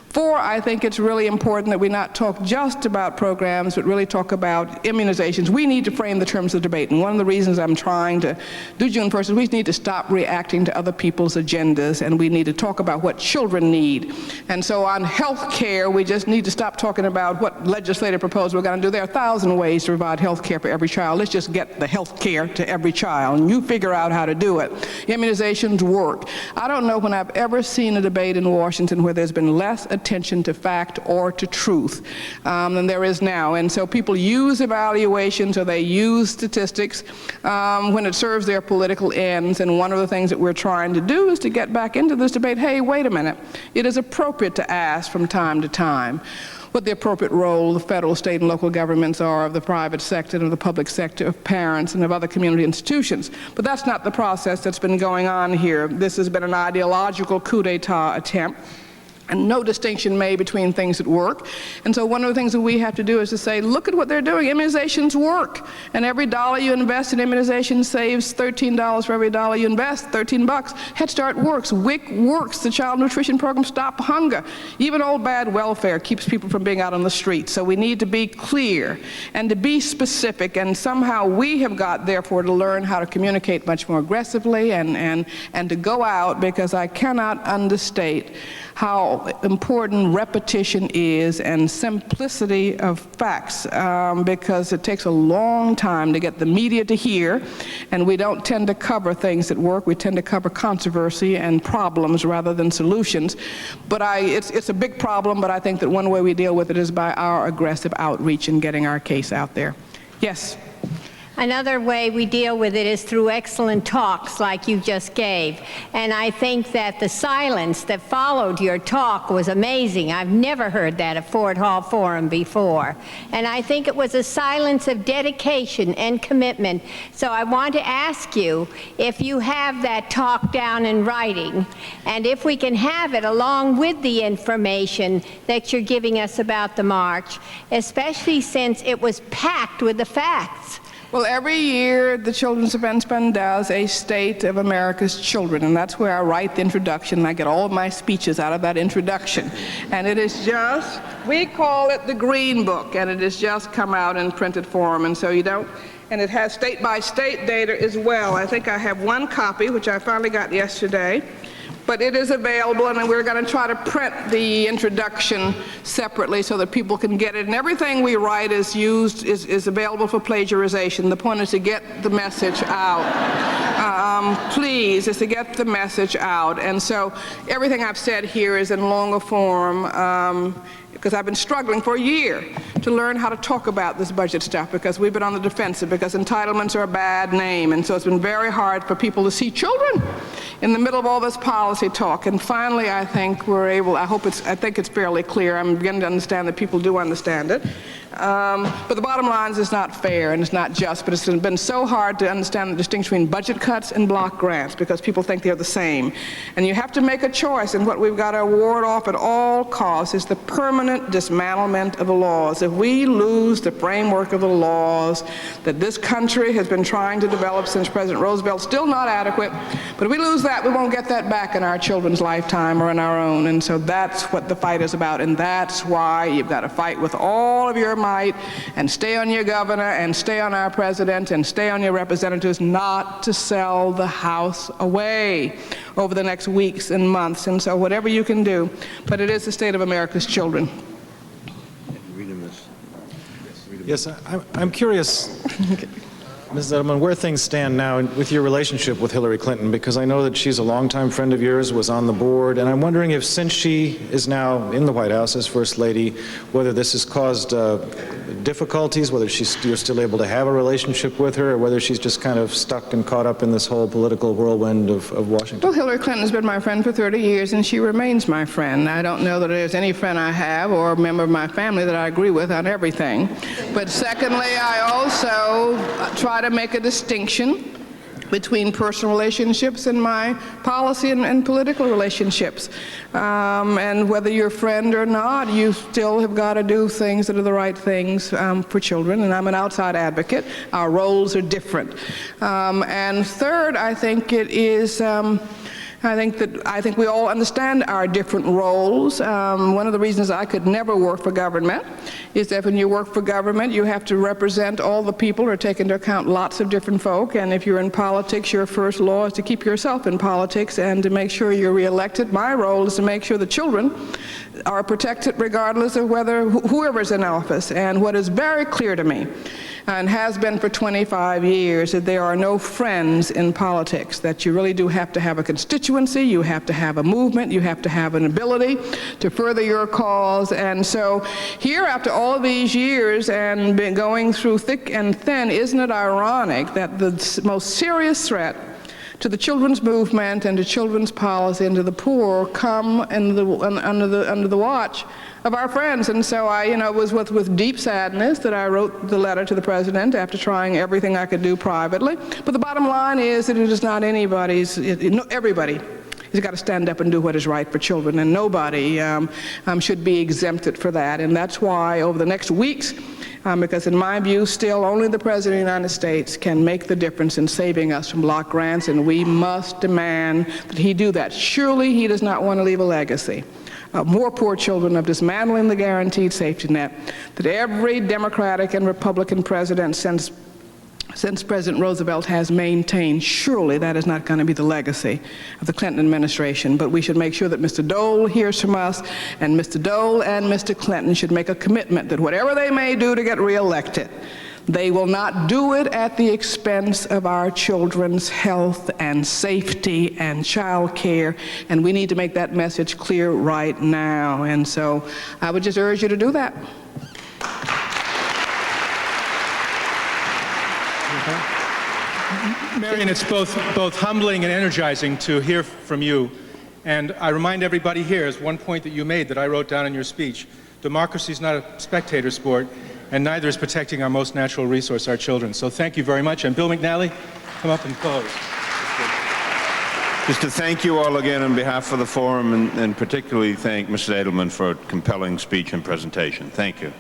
4, I think it's really important that we not talk just about programs, but really talk about immunizations. We need to frame the terms of the debate, and one of the reasons I'm trying to do June 1st is we need to stop reacting to other people's agendas, and we need to talk about what children need. And so on health care, we just need to stop talking about what legislative proposal we're going to do. There are 1,000 ways to provide health care for every child. Let's just get the health care to every child, and you figure out how to do it. Immunizations work. I don't know when I've ever seen a debate in Washington where there's been less attention to fact or to truth than there is now. And so people use evaluations or they use statistics when it serves their political ends. And one of the things that we're trying to do is to get back into this debate. Hey, wait a minute. It is appropriate to ask from time to time what the appropriate role of federal, state, and local governments are, of the private sector and of the public sector, of parents and of other community institutions. But that's not the process that's been going on here. This has been an ideological coup d'etat attempt, and no distinction made between things that work. And so one of the things that we have to do is to say, look at what they're doing. Immunizations work. And every dollar you invest in immunization saves $13 for every dollar you invest, $13. Head Start works. WIC works. The Child Nutrition Program, Stop Hunger. Even old bad welfare keeps people from being out on the streets. So we need to be clear and to be specific. And somehow we have got, therefore, to learn how to communicate much more aggressively and to go out, because I cannot understate how important repetition is and simplicity of facts, because it takes a long time to get the media to hear, and we don't tend to cover things that work. We tend to cover controversy and problems rather than solutions. But it's a big problem, but I think that one way we deal with it is by our aggressive outreach and getting our case out there. Yes? Another way we deal with it is through excellent talks like you just gave. And I think that the silence that followed your talk was amazing. I've never heard that at Ford Hall Forum before. And I think it was a silence of dedication and commitment. So I want to ask you if you have that talk down in writing, and if we can have it along with the information that you're giving us about the march, especially since it was packed with the facts. Well, every year the Children's Defense Fund does a State of America's Children, and that's where I write the introduction, and I get all of my speeches out of that introduction. And it is just, we call it the Green Book, and it has just come out in printed form, and so you don't, and it has state-by-state data as well. I think I have one copy, which I finally got yesterday. But it is available, and we're going to try to print the introduction separately so that people can get it. And everything we write is available for plagiarization. The point is to get the message out. Please, is to get the message out. And so everything I've said here is in longer form, because I've been struggling for a year to learn how to talk about this budget stuff, because we've been on the defensive, because entitlements are a bad name, and so it's been very hard for people to see children in the middle of all this policy talk. And finally, I think we're able, I think it's fairly clear. I'm beginning to understand that people do understand it. But the bottom line is it's not fair and it's not just, but it's been so hard to understand the distinction between budget cuts and block grants, because people think they're the same. And you have to make a choice, and what we've got to ward off at all costs is the permanent dismantlement of the laws. If we lose the framework of the laws that this country has been trying to develop since President Roosevelt, still not adequate, but if we lose that, we won't get that back in our children's lifetime or in our own. And so that's what the fight is about, and that's why you've got to fight with all of your might and stay on your governor and stay on our president and stay on your representatives not to sell the House away over the next weeks and months. And so whatever you can do, but it is the state of America's children. Yes, I'm curious, Mrs. Edelman, where things stand now with your relationship with Hillary Clinton, because I know that she's a longtime friend of yours, was on the board, and I'm wondering if, since she is now in the White House as First Lady, whether this has caused difficulties, whether you're still able to have a relationship with her, or whether she's just kind of stuck and caught up in this whole political whirlwind of Washington. Well, Hillary Clinton has been my friend for 30 years, and she remains my friend. I don't know that there's any friend I have or a member of my family that I agree with on everything. But secondly, I also try to make a distinction between personal relationships and my policy and political relationships. And whether you're a friend or not, you still have got to do things that are the right things for children, and I'm an outside advocate. Our roles are different. And third, I think it is I think we all understand our different roles. One of the reasons I could never work for government is that when you work for government, you have to represent all the people or take into account lots of different folk. And if you're in politics, your first law is to keep yourself in politics and to make sure you're reelected. My role is to make sure the children are protected regardless of whether whoever's in office. And what is very clear to me, and has been for 25 years, that there are no friends in politics, that you really do have to have a constituency, you have to have a movement, you have to have an ability to further your cause. And so here, after all of these years and been going through thick and thin, isn't it ironic that the most serious threat to the children's movement and to children's policy and to the poor come under the watch of our friends? And so it was with deep sadness that I wrote the letter to the president after trying everything I could do privately. But the bottom line is that it is not anybody's, everybody has got to stand up and do what is right for children, and nobody should be exempted for that. And that's why over the next weeks, because in my view, still only the President of the United States can make the difference in saving us from block grants, and we must demand that he do that. Surely he does not want to leave a legacy of more poor children, of dismantling the guaranteed safety net that every Democratic and Republican president since President Roosevelt has maintained. Surely that is not going to be the legacy of the Clinton administration. But we should make sure that Mr. Dole hears from us, and Mr. Dole and Mr. Clinton should make a commitment that whatever they may do to get reelected, they will not do it at the expense of our children's health and safety and child care, and we need to make that message clear right now. And so I would just urge you to do that. Marian, it's both humbling and energizing to hear from you. And I remind everybody here, is one point that you made that I wrote down in your speech. Democracy is not a spectator sport, and neither is protecting our most natural resource, our children. So thank you very much. And Bill McNally, come up and close. Just to thank you all again on behalf of the forum, and particularly thank Mrs. Edelman for a compelling speech and presentation. Thank you.